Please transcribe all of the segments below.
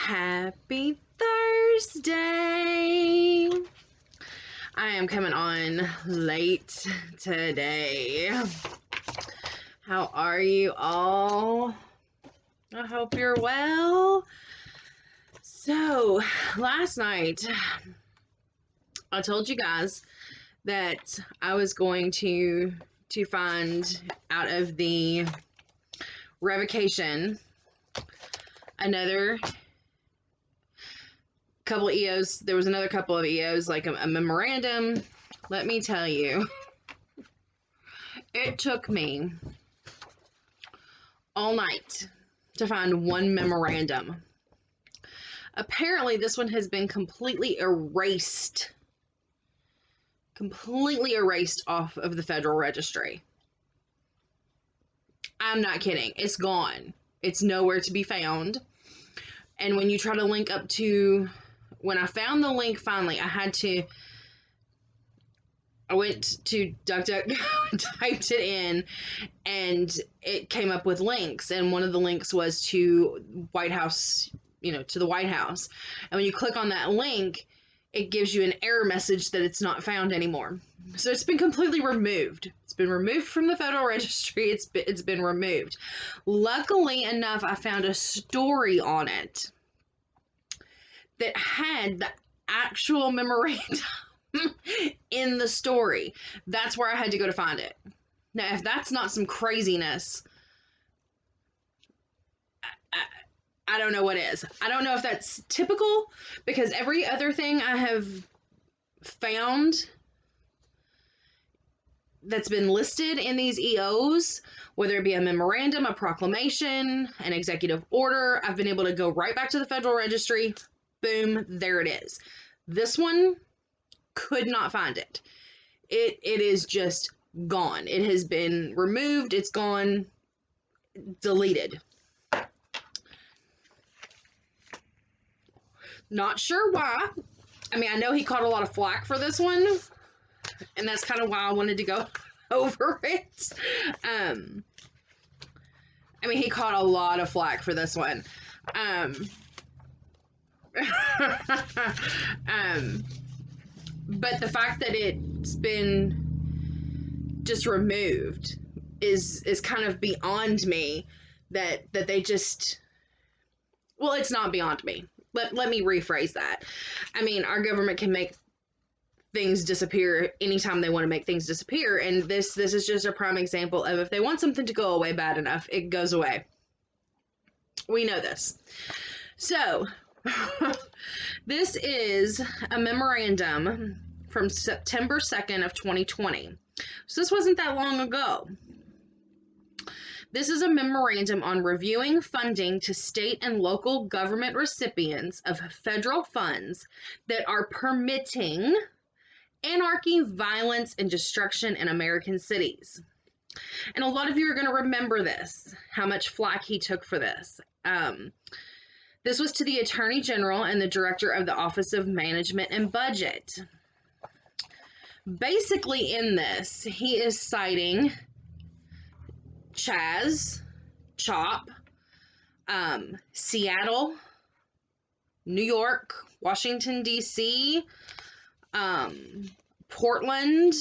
Happy Thursday! I am coming on late today. How are you all? I hope you're well. So, last night, I told you guys that I was going to find out of the revocation another couple of EOs. There was another couple of EOs, like a memorandum. Let me tell you, it took me all night to find one memorandum. Apparently, this one has been completely erased off of the Federal Registry. I'm not kidding. It's gone. It's nowhere to be found. And when you try to link up to, when I found the link finally, I went to DuckDuckGo and typed it in, and it came up with links. And one of the links was to White House, to the White House. And when you click on that link, it gives you an error message that it's not found anymore. So it's been completely removed. It's been removed from the Federal Registry. It's been removed. Luckily enough, I found a story on it that had the actual memorandum in the story. That's where I had to go to find it. Now, if that's not some craziness, I don't know what is. I don't know if that's typical, because every other thing I have found that's been listed in these EOs, whether it be a memorandum, a proclamation, an executive order, I've been able to go right back to the Federal Registry. Boom, there it is. This one, could not find it. It is just gone. It has been removed. It's gone, deleted. Not sure why. I mean, I know he caught a lot of flack for this one, and that's kind of why I wanted to go over it. I mean, he caught a lot of flack for this one. But the fact that it's been just removed is kind of beyond me, that they just, well, it's not beyond me. Let me rephrase that. I mean, our government can make things disappear anytime they want to make things disappear, and this is just a prime example of, if they want something to go away bad enough, it goes away. We know this. So, this is a memorandum from September 2nd of 2020. So this wasn't that long ago. This is a memorandum on reviewing funding to state and local government recipients of federal funds that are permitting anarchy, violence, and destruction in American cities. And a lot of you are going to remember this, how much flack he took for this. This was to the Attorney General and the Director of the Office of Management and Budget. Basically, in this, he is citing CHOP, Seattle, New York, Washington, D.C., Portland.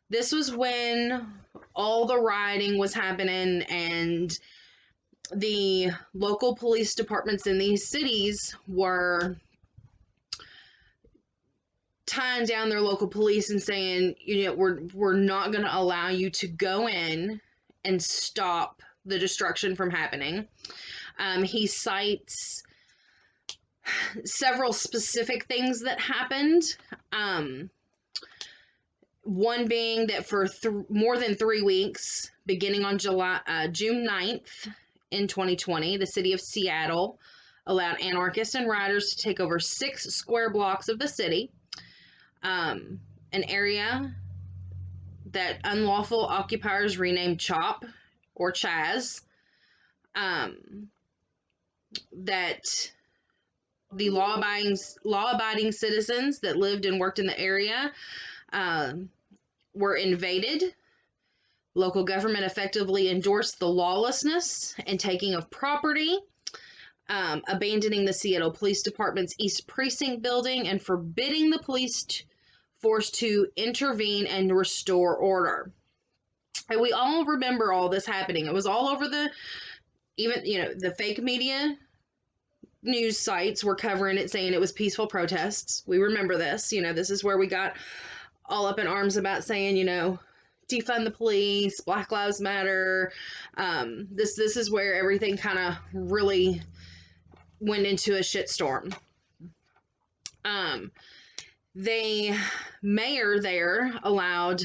This was when all the rioting was happening, and the local police departments in these cities were tying down their local police and saying, we're not going to allow you to go in and stop the destruction from happening. He cites several specific things that happened. One being that for more than 3 weeks, beginning on June 9th in 2020, the city of Seattle allowed anarchists and rioters to take over 6 square blocks of the city, an area that unlawful occupiers renamed CHOP or Chaz, that the law-abiding citizens that lived and worked in the area were invaded. Local government effectively endorsed the lawlessness and taking of property. abandoning the Seattle Police Department's East Precinct building and forbidding the police force to intervene and restore order. And we all remember all this happening. It was all over even, the fake media news sites were covering it, saying it was peaceful protests. We remember this. This is where we got all up in arms about saying, defund the police, Black Lives Matter. This is where everything kind of really went into a shitstorm. The mayor there allowed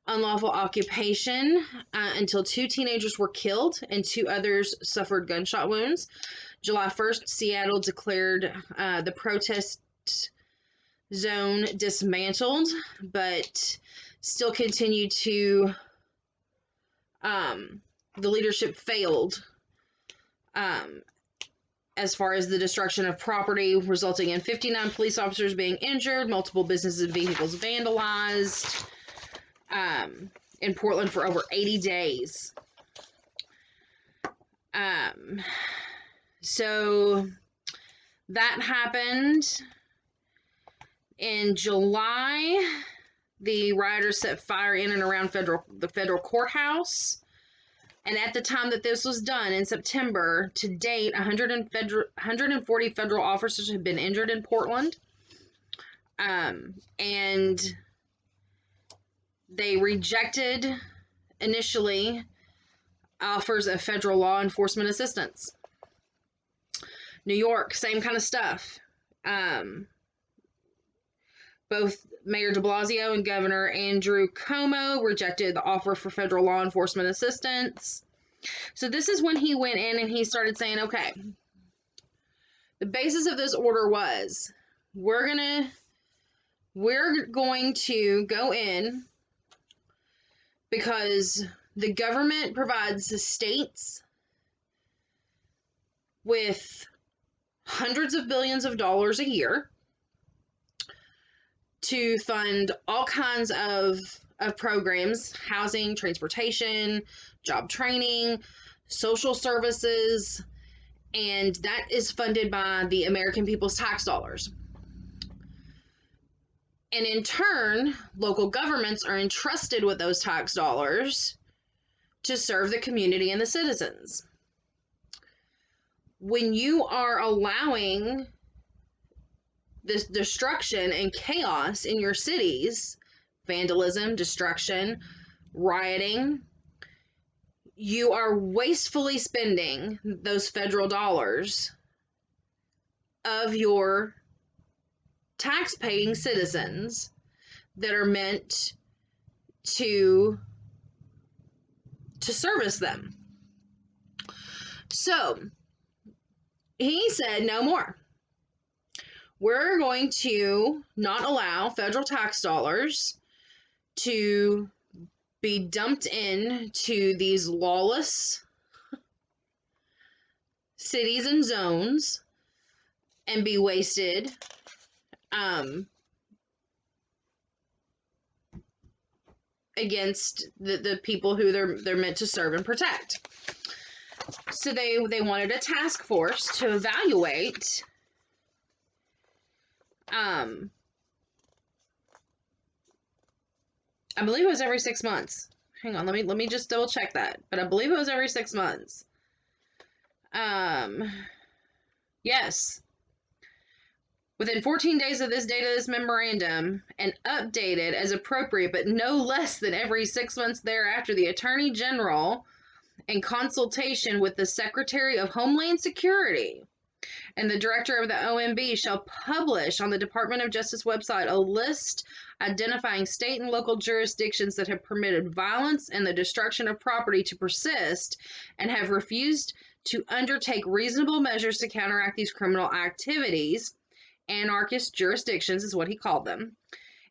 unlawful occupation until 2 teenagers were killed and 2 others suffered gunshot wounds. July 1st, Seattle declared the protest zone dismantled, but still continued to, the leadership failed as far as the destruction of property, resulting in 59 police officers being injured, multiple businesses and vehicles vandalized in Portland for over 80 days. So that happened in July. The rioters set fire in and around the federal courthouse. And at the time that this was done in September, to date, 140 federal officers have been injured in Portland. And they rejected initially offers of federal law enforcement assistance. New York, same kind of stuff. Both Mayor de Blasio and Governor Andrew Cuomo rejected the offer for federal law enforcement assistance. So this is when he went in and he started saying, okay, the basis of this order was, we're going to go in because the government provides the states with hundreds of billions of dollars a year to fund all kinds of programs: housing, transportation, job training, social services, and that is funded by the American people's tax dollars. And in turn, local governments are entrusted with those tax dollars to serve the community and the citizens. When you are allowing this destruction and chaos in your cities, vandalism, destruction, rioting, you are wastefully spending those federal dollars of your tax-paying citizens that are meant to service them. So he said, no more. We're going to not allow federal tax dollars to be dumped into these lawless cities and zones and be wasted against the people who they're meant to serve and protect. So they wanted a task force to evaluate I believe it was every 6 months. Hang on, let me just double check that. But I believe it was every 6 months. Yes. Within 14 days of this date of this memorandum, and updated as appropriate, but no less than every 6 months thereafter, the Attorney General, in consultation with the Secretary of Homeland Security and the Director of the OMB, shall publish on the Department of Justice website a list identifying state and local jurisdictions that have permitted violence and the destruction of property to persist and have refused to undertake reasonable measures to counteract these criminal activities. Anarchist jurisdictions is what he called them.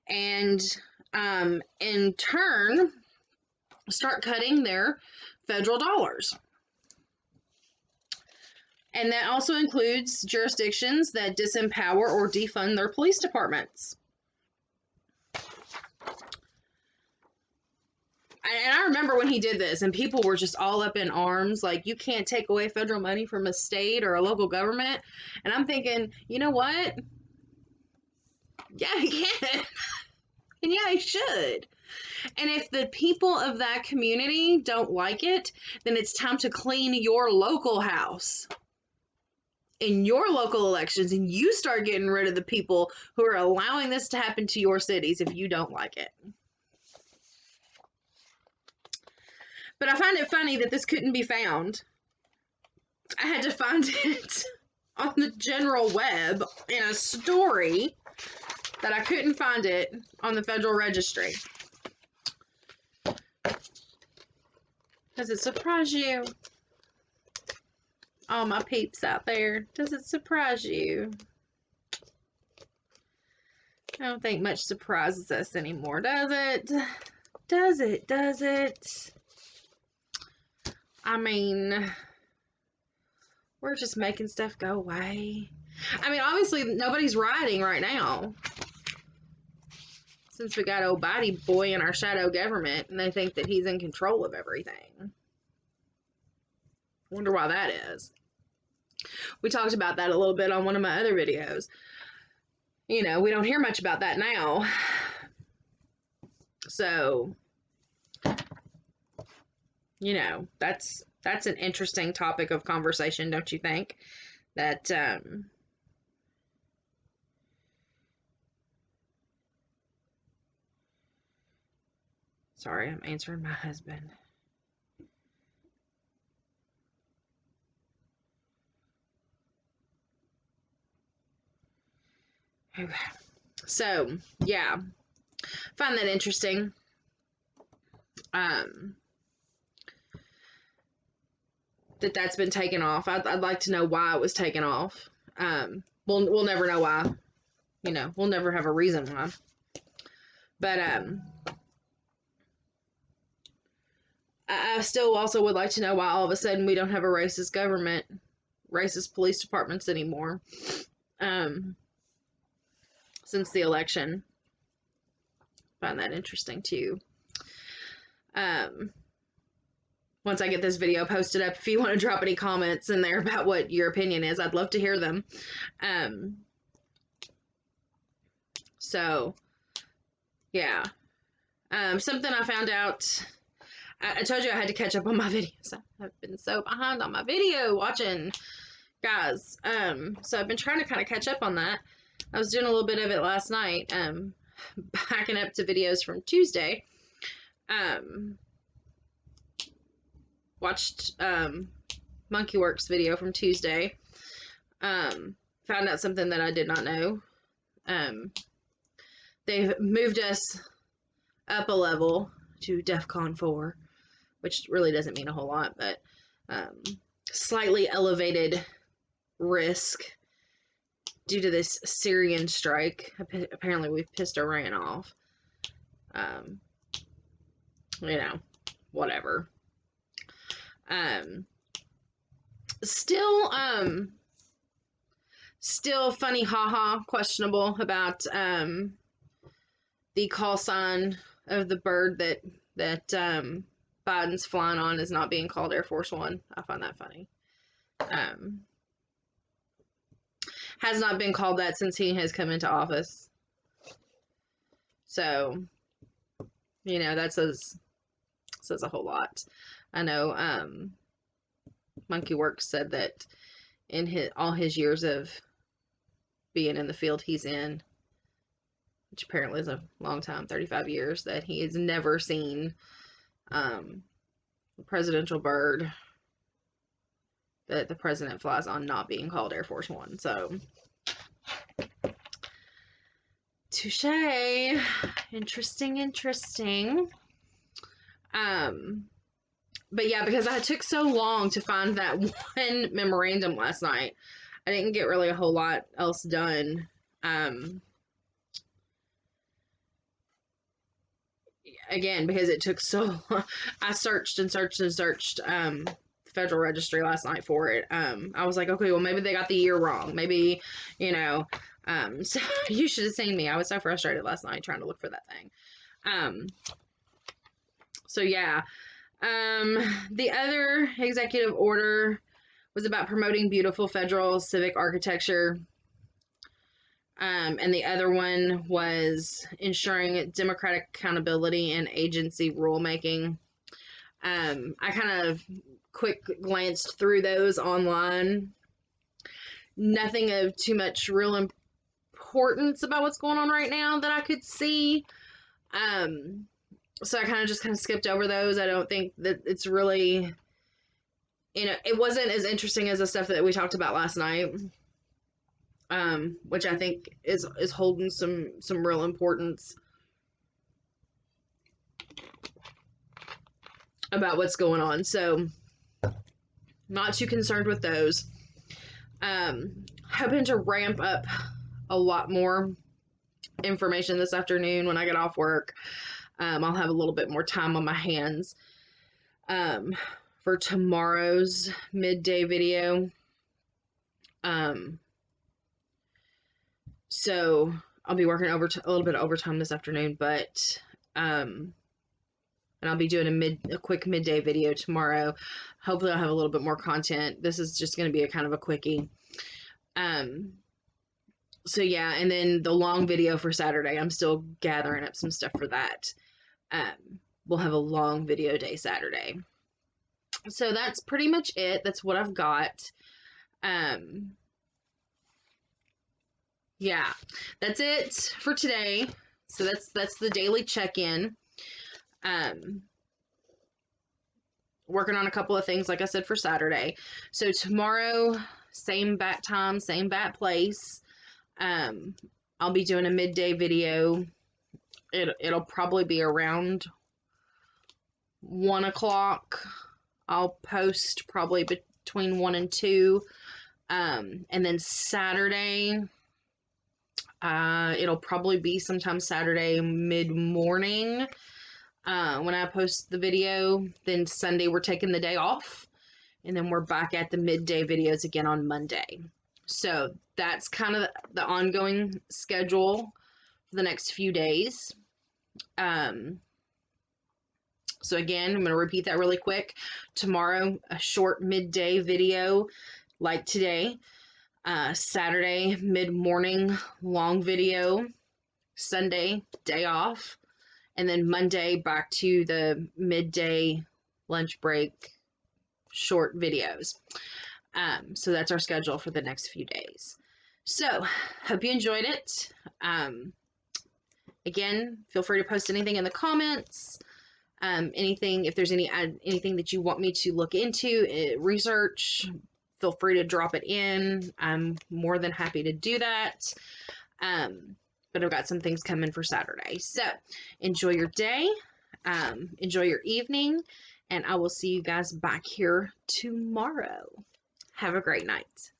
And in turn, start cutting their federal dollars. And that also includes jurisdictions that disempower or defund their police departments. And I remember when he did this and people were just all up in arms, like, you can't take away federal money from a state or a local government. And I'm thinking, you know what? Yeah, he can. And yeah, he should. And if the people of that community don't like it, then it's time to clean your local house in your local elections, and you start getting rid of the people who are allowing this to happen to your cities if you don't like it. But I find it funny that this couldn't be found. I had to find it on the general web in a story that I couldn't find it on the Federal Registry. Does it surprise you? All my peeps out there, does it surprise you? I don't think much surprises us anymore, does it? Does it? Does it? I mean, we're just making stuff go away. I mean, obviously, nobody's rioting right now. Since we got old Bitey boy in our shadow government, and they think that he's in control of everything. Wonder why that is. We talked about that a little bit on one of my other videos. You know, we don't hear much about that now. So, you know, that's an interesting topic of conversation, don't you think? That, sorry, I'm answering my husband. Okay. So, yeah, find that interesting. That's been taken off. I'd like to know why it was taken off. We'll never know why. You know, we'll never have a reason why. But I still also would like to know why all of a sudden we don't have a racist government, racist police departments anymore. Since the election. Find that interesting too. Once I get this video posted up, if you want to drop any comments in there about what your opinion is, I'd love to hear them. So, yeah. Something I found out, I told you I had to catch up on my videos. I've been so behind on my video watching, guys. So I've been trying to kind of catch up on that. I was doing a little bit of it last night, backing up to videos from Tuesday. Watched Monkeyworks video from Tuesday. Found out something that I did not know. They've moved us up a level to DEFCON 4, which really doesn't mean a whole lot, but slightly elevated risk due to this Syrian strike. Apparently we've pissed Iran off. You know, whatever. Still funny, haha, questionable about the call sign of the bird that Biden's flying on is not being called Air Force One. I find that funny. Has not been called that since he has come into office. So, you know, that says a whole lot. I know Monkeyworks said that in all his years of being in the field he's in, which apparently is a long time, 35 years, that he has never seen a presidential bird that the president flies on not being called Air Force One. So, touche. Interesting. But yeah, because I took so long to find that one memorandum last night, I didn't get really a whole lot else done. Again, because it took so long. I searched Federal Registry last night for it. I was like, okay, well, maybe they got the year wrong. Maybe, you know, so you should have seen me. I was so frustrated last night trying to look for that thing. So yeah. The other executive order was about promoting beautiful federal civic architecture. And the other one was ensuring democratic accountability and agency rulemaking. I kind of quick glanced through those online. Nothing of too much real importance about what's going on right now that I could see. So I kind of skipped over those. I don't think that it's really, it wasn't as interesting as the stuff that we talked about last night. Which I think is holding some real importance about what's going on. So not too concerned with those. Hoping to ramp up a lot more information this afternoon when I get off work. I'll have a little bit more time on my hands for tomorrow's midday video. So I'll be working a little bit of overtime this afternoon, but and I'll be doing a quick midday video tomorrow. Hopefully I'll have a little bit more content. This is just going to be a kind of a quickie. So yeah, and then the long video for Saturday, I'm still gathering up some stuff for that. We'll have a long video day Saturday. So that's pretty much it. That's what I've got. Yeah, that's it for today. So that's the daily check-in. Working on a couple of things, like I said, for Saturday. So tomorrow, same bat time, same bat place. I'll be doing a midday video. It'll probably be around 1 o'clock. I'll post probably between 1 and 2. And then Saturday, it'll probably be sometime Saturday mid-morning when I post the video. Then Sunday we're taking the day off, and then we're back at the midday videos again on Monday. So that's kind of the ongoing schedule for the next few days. So again, I'm going to repeat that really quick. Tomorrow, a short midday video like today. Saturday, mid-morning, long video. Sunday, day off. And then Monday, back to the midday lunch break short videos. So that's our schedule for the next few days. So, hope you enjoyed it. Again, feel free to post anything in the comments. Anything, if there's anything that you want me to look into, research, feel free to drop it in. I'm more than happy to do that. But I've got some things coming for Saturday. So, enjoy your day. Enjoy your evening. And I will see you guys back here tomorrow. Have a great night.